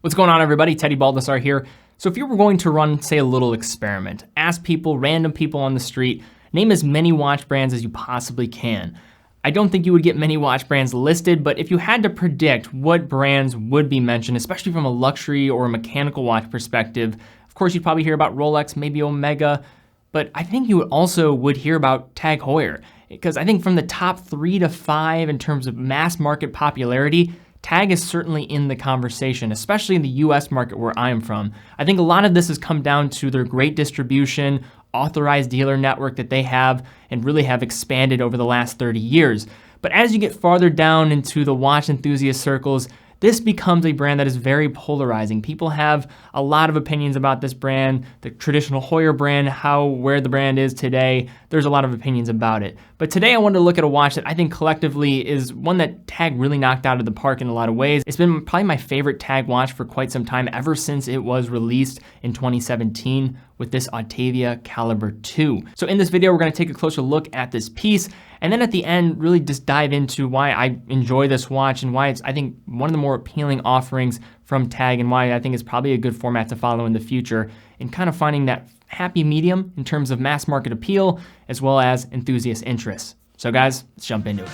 What's going on, everybody? Teddy Baldassarre here. So if you were going to run, say, a little experiment, ask people, random people on the street, name as many watch brands as you possibly can. I don't think you would get many watch brands listed, but if you had to predict what brands would be mentioned, especially from a luxury or a mechanical watch perspective, of course you'd probably hear about Rolex, maybe Omega, but I think you also would hear about TAG Heuer, because I think from the top 3 to 5 in terms of mass market popularity, TAG is certainly in the conversation, especially in the US market where I am from. I think a lot of this has come down to their great distribution, authorized dealer network that they have and really have expanded over the last 30 years. But as you get farther down into the watch enthusiast circles, this becomes a brand that is very polarizing. People have a lot of opinions about this brand, the traditional Heuer brand, where the brand is today. There's a lot of opinions about it. But today I wanted to look at a watch that I think collectively is one that TAG really knocked out of the park in a lot of ways. It's been probably my favorite TAG watch for quite some time, ever since it was released in 2017 with this Autavia Caliber 2. So in this video, we're gonna take a closer look at this piece, and then at the end, really just dive into why I enjoy this watch and why it's, I think, one of the more appealing offerings from TAG and why I think it's probably a good format to follow in the future, and kind of finding that happy medium in terms of mass market appeal as well as enthusiast interest. So guys, let's jump into it.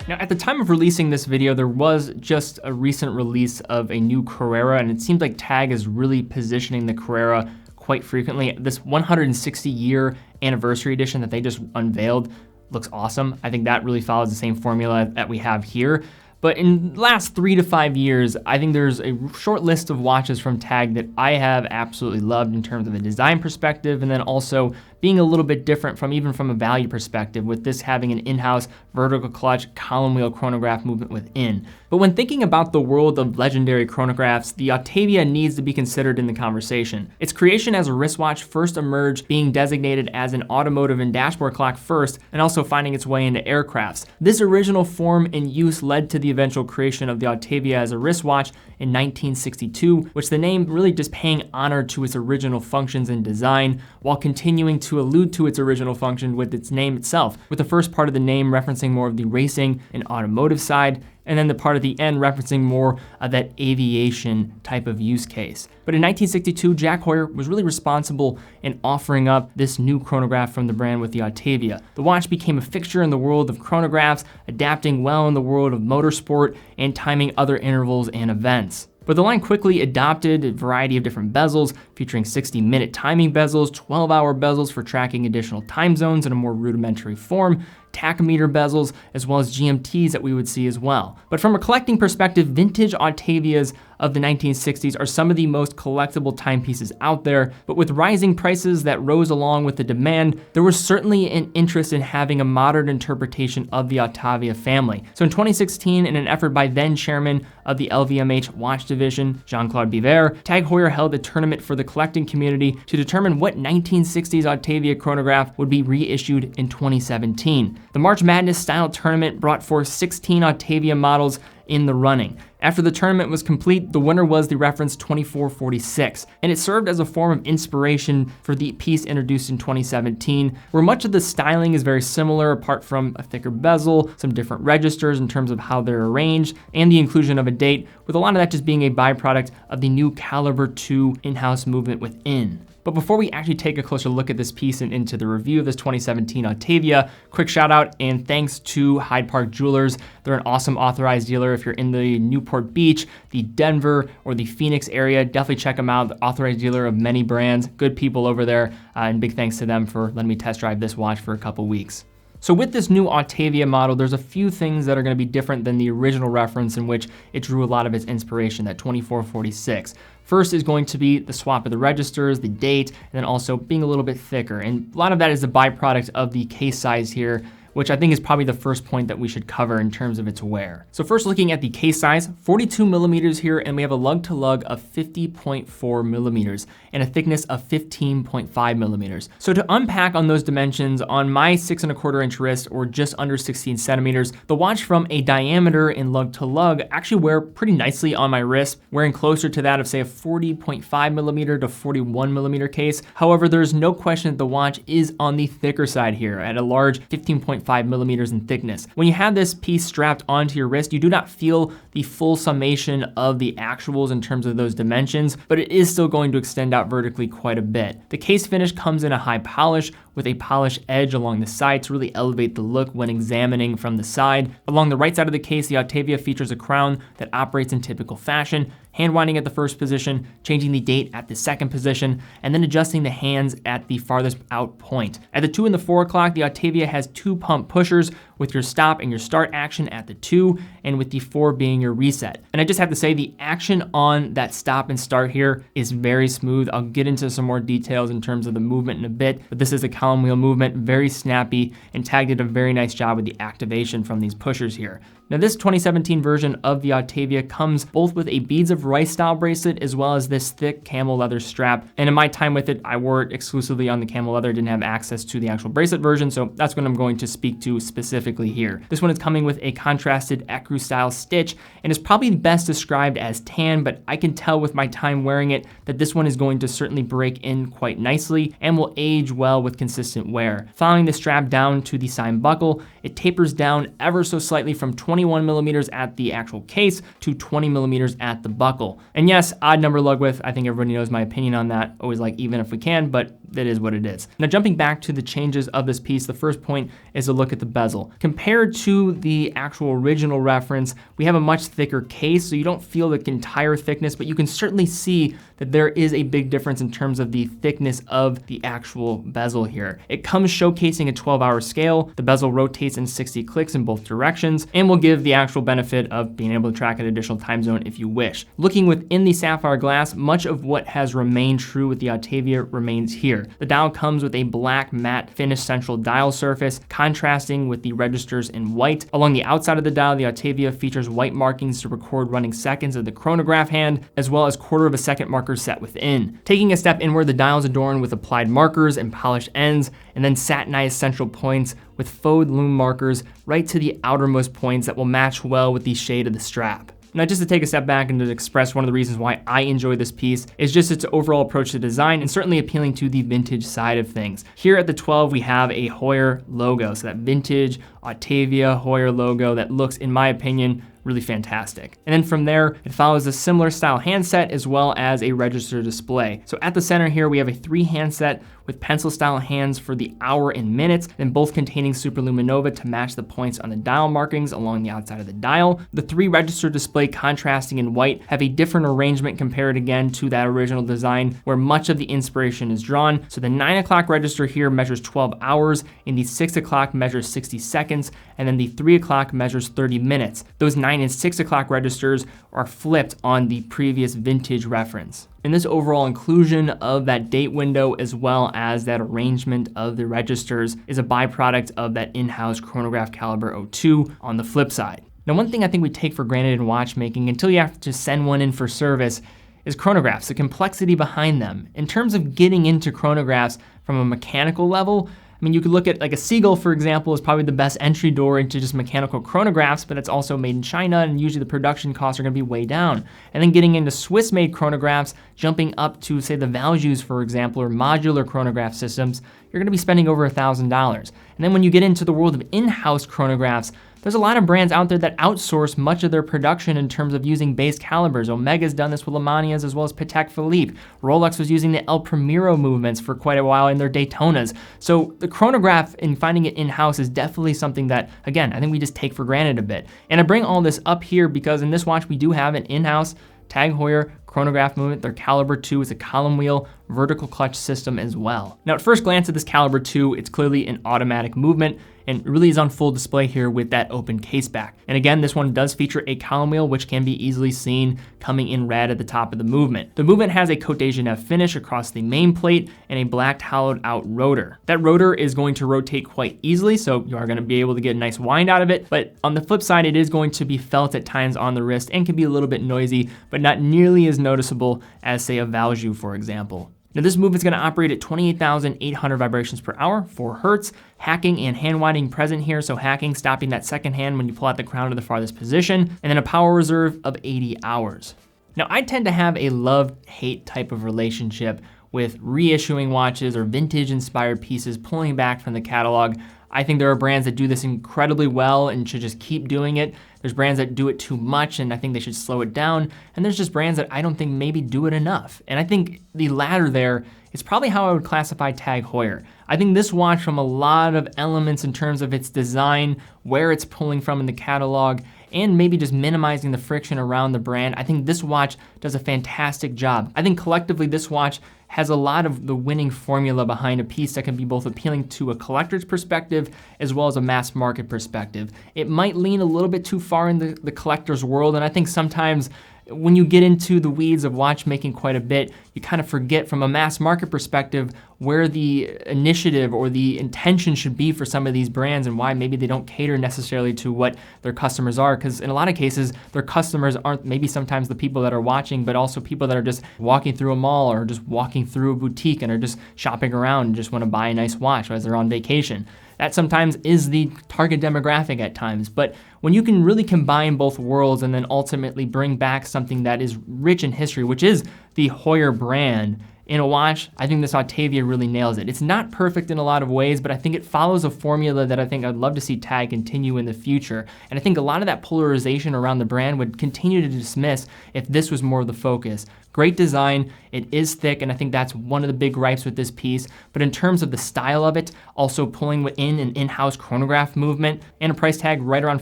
Now, at the time of releasing this video, there was just a recent release of a new Carrera, and it seems like TAG is really positioning the Carrera quite frequently. This 160-year anniversary edition that they just unveiled looks awesome. I think that really follows the same formula that we have here. But in the last 3 to 5 years, I think there's a short list of watches from TAG that I have absolutely loved in terms of a design perspective, and then also being a little bit different even from a value perspective, with this having an in-house vertical clutch column wheel chronograph movement within. But when thinking about the world of legendary chronographs, the Autavia needs to be considered in the conversation. Its creation as a wristwatch first emerged being designated as an automotive and dashboard clock first, and also finding its way into aircrafts. This original form and use led to the eventual creation of the Autavia as a wristwatch in 1962, which the name really just paying honor to its original functions and design, while continuing to allude to its original function with its name itself, with the first part of the name referencing more of the racing and automotive side, and then the part at the end referencing more of that aviation type of use case. But in 1962, TAG Heuer was really responsible in offering up this new chronograph from the brand with the Autavia. The watch became a fixture in the world of chronographs, adapting well in the world of motorsport and timing other intervals and events. But the line quickly adopted a variety of different bezels, featuring 60-minute timing bezels, 12-hour bezels for tracking additional time zones in a more rudimentary form, tachometer bezels, as well as GMTs that we would see as well. But from a collecting perspective, vintage Autavias of the 1960s are some of the most collectible timepieces out there, but with rising prices that rose along with the demand, there was certainly an interest in having a modern interpretation of the Autavia family. So in 2016, in an effort by then chairman of the LVMH watch division, Jean-Claude Biver, TAG Heuer held a tournament for the collecting community to determine what 1960s Autavia chronograph would be reissued in 2017. The March Madness style tournament brought forth 16 Autavia models in the running. After the tournament was complete, the winner was the reference 2446, and it served as a form of inspiration for the piece introduced in 2017, where much of the styling is very similar apart from a thicker bezel, some different registers in terms of how they're arranged, and the inclusion of a date, with a lot of that just being a byproduct of the new Caliber 2 in-house movement within. But before we actually take a closer look at this piece and into the review of this 2017 Autavia, quick shout out and thanks to Hyde Park Jewelers. They're an awesome authorized dealer. If you're in the Newport Beach, the Denver, or the Phoenix area, definitely check them out. The authorized dealer of many brands, good people over there, and big thanks to them for letting me test drive this watch for a couple weeks. So with this new Autavia model, there's a few things that are gonna be different than the original reference in which it drew a lot of its inspiration, that 2446. First is going to be the swap of the registers, the date, and then also being a little bit thicker. And a lot of that is a byproduct of the case size here, which I think is probably the first point that we should cover in terms of its wear. So first, looking at the case size, 42 millimeters here, and we have a lug to lug of 50.4 millimeters and a thickness of 15.5 millimeters. So to unpack on those dimensions, on my 6¼ inch wrist, or just under 16 centimeters, the watch from a diameter in lug to lug actually wear pretty nicely on my wrist, wearing closer to that of say a 40.5 millimeter to 41 millimeter case. However, there's no question that the watch is on the thicker side here at a large 15.5 millimeters in thickness. When you have this piece strapped onto your wrist, you do not feel the full summation of the actuals in terms of those dimensions, but it is still going to extend out vertically quite a bit. The case finish comes in a high polish with a polished edge along the side to really elevate the look when examining from the side. Along the right side of the case, the Autavia features a crown that operates in typical fashion, hand winding at the first position, changing the date at the second position, and then adjusting the hands at the farthest out point. At the 2 and the 4 o'clock, the Autavia has 2 pump pushers with your stop and your start action at the 2, and with the 4 being your reset. And I just have to say, the action on that stop and start here is very smooth. I'll get into some more details in terms of the movement in a bit, but this is a column wheel movement, very snappy, and TAG did a very nice job with the activation from these pushers here. Now this 2017 version of the Autavia comes both with a beads of rice style bracelet as well as this thick camel leather strap. And in my time with it, I wore it exclusively on the camel leather, didn't have access to the actual bracelet version, so that's what I'm going to speak to specifically here. This one is coming with a contrasted ecru style stitch and is probably best described as tan, but I can tell with my time wearing it that this one is going to certainly break in quite nicely and will age well with consistent wear. Following the strap down to the sign buckle, it tapers down ever so slightly from 21 millimeters at the actual case to 20 millimeters at the buckle. And yes, odd number lug width, I think everybody knows my opinion on that. Always like even if we can, but that is what it is. Now jumping back to the changes of this piece, the first point is a look at the bezel. Compared to the actual original reference, we have a much thicker case, so you don't feel the entire thickness, but you can certainly see that there is a big difference in terms of the thickness of the actual bezel here. It comes showcasing a 12-hour scale. The bezel rotates in 60 clicks in both directions and will give the actual benefit of being able to track an additional time zone if you wish. Looking within the sapphire glass, much of what has remained true with the Autavia remains here. The dial comes with a black matte finished central dial surface, contrasting with the registers in white. Along the outside of the dial, the Autavia features white markings to record running seconds of the chronograph hand, as well as 1/4 second markers set within. Taking a step inward, the dial is adorned with applied markers and polished ends, and then satinized central points with faux lume markers right to the outermost points that will match well with the shade of the strap. Now, just to take a step back and to express one of the reasons why I enjoy this piece is just its overall approach to design and certainly appealing to the vintage side of things. Here at the 12, we have a Heuer logo, so that vintage Autavia Heuer logo that looks, in my opinion, really fantastic. And then from there, it follows a similar style handset as well as a register display. So at the center here, we have a 3 handset with pencil style hands for the hour and minutes, and both containing superluminova to match the points on the dial markings along the outside of the dial. The 3 register display contrasting in white have a different arrangement compared again to that original design where much of the inspiration is drawn. So the 9 o'clock register here measures 12 hours, and the 6 o'clock measures 60 seconds, and then the 3 o'clock measures 30 minutes. Those 9 and 6 o'clock registers are flipped on the previous vintage reference. And this overall inclusion of that date window as well as that arrangement of the registers is a byproduct of that in-house chronograph caliber 02 on the flip side. Now, one thing I think we take for granted in watchmaking until you have to send one in for service is chronographs, the complexity behind them. In terms of getting into chronographs from a mechanical level, I mean, you could look at like a Seagull, for example, is probably the best entry door into just mechanical chronographs, but it's also made in China, and usually the production costs are gonna be way down. And then getting into Swiss-made chronographs, jumping up to, say, the Values, for example, or modular chronograph systems, you're gonna be spending over $1,000. And then when you get into the world of in-house chronographs, there's a lot of brands out there that outsource much of their production in terms of using base calibers. Omega's done this with Lemanias as well as Patek Philippe. Rolex was using the El Primero movements for quite a while in their Daytonas. So the chronograph and finding it in-house is definitely something that, again, I think we just take for granted a bit. And I bring all this up here because in this watch we do have an in-house TAG Heuer chronograph movement. Their caliber 2 is a column wheel vertical clutch system as well. Now, at first glance at this caliber 2, it's clearly an automatic movement, and really is on full display here with that open case back. And again, this one does feature a column wheel, which can be easily seen coming in red at the top of the movement. The movement has a Côte de Genève finish across the main plate and a black hollowed out rotor. That rotor is going to rotate quite easily, so you are going to be able to get a nice wind out of it, but on the flip side, it is going to be felt at times on the wrist and can be a little bit noisy, but not nearly as noticeable as, say, a Valjoux, for example. Now this move is going to operate at 28,800 vibrations per hour, 4 Hertz, hacking and hand winding present here, so hacking stopping that second hand when you pull out the crown to the farthest position, and then a power reserve of 80 hours. Now I tend to have a love-hate type of relationship with reissuing watches or vintage-inspired pieces pulling back from the catalog. I think there are brands that do this incredibly well and should just keep doing it. There's brands that do it too much and I think they should slow it down. And there's just brands that I don't think maybe do it enough. And I think the latter there is probably how I would classify TAG Heuer. I think this watch, from a lot of elements in terms of its design, where it's pulling from in the catalog, and maybe just minimizing the friction around the brand, I think this watch does a fantastic job. I think collectively this watch has a lot of the winning formula behind a piece that can be both appealing to a collector's perspective as well as a mass market perspective. It might lean a little bit too far in the collector's world, and I think sometimes when you get into the weeds of watchmaking quite a bit, you kind of forget from a mass market perspective where the initiative or the intention should be for some of these brands and why maybe they don't cater necessarily to what their customers are. Because in a lot of cases, their customers aren't maybe sometimes the people that are watching, but also people that are just walking through a mall or just walking through a boutique and are just shopping around and just want to buy a nice watch as they're on vacation. That sometimes is the target demographic at times, but when you can really combine both worlds and then ultimately bring back something that is rich in history, which is the Heuer brand, in a watch, I think this Autavia really nails it. It's not perfect in a lot of ways, but I think it follows a formula that I think I'd love to see TAG continue in the future. And I think a lot of that polarization around the brand would continue to dismiss if this was more of the focus. Great design, it is thick, and I think that's one of the big gripes with this piece. But in terms of the style of it, also pulling in an in-house chronograph movement and a price tag right around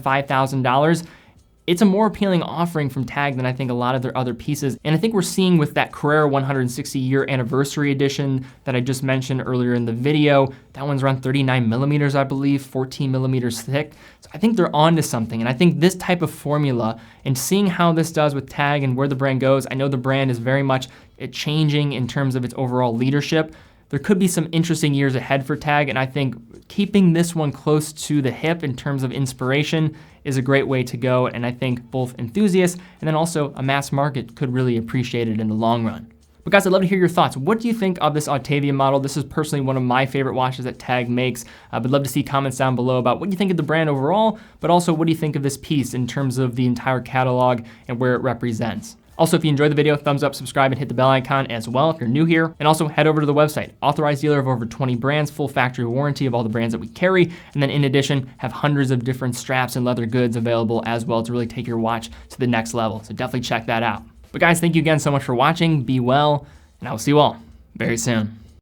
$5,000, it's a more appealing offering from TAG than I think a lot of their other pieces. And I think we're seeing with that Carrera 160-year anniversary edition that I just mentioned earlier in the video, that one's around 39 millimeters, I believe, 14 millimeters thick. So I think they're onto something. And I think this type of formula and seeing how this does with TAG and where the brand goes, I know the brand is very much changing in terms of its overall leadership. There could be some interesting years ahead for TAG, and I think keeping this one close to the hip in terms of inspiration is a great way to go, and I think both enthusiasts and then also a mass market could really appreciate it in the long run. But guys, I'd love to hear your thoughts. What do you think of this Autavia model? This is personally one of my favorite watches that TAG makes. I would love to see comments down below about what you think of the brand overall, but also what do you think of this piece in terms of the entire catalog and where it represents. Also, if you enjoyed the video, thumbs up, subscribe, and hit the bell icon as well if you're new here. And also head over to the website, authorized dealer of over 20 brands, full factory warranty of all the brands that we carry. And then in addition, have hundreds of different straps and leather goods available as well to really take your watch to the next level. So definitely check that out. But guys, thank you again so much for watching. Be well, and I will see you all very soon.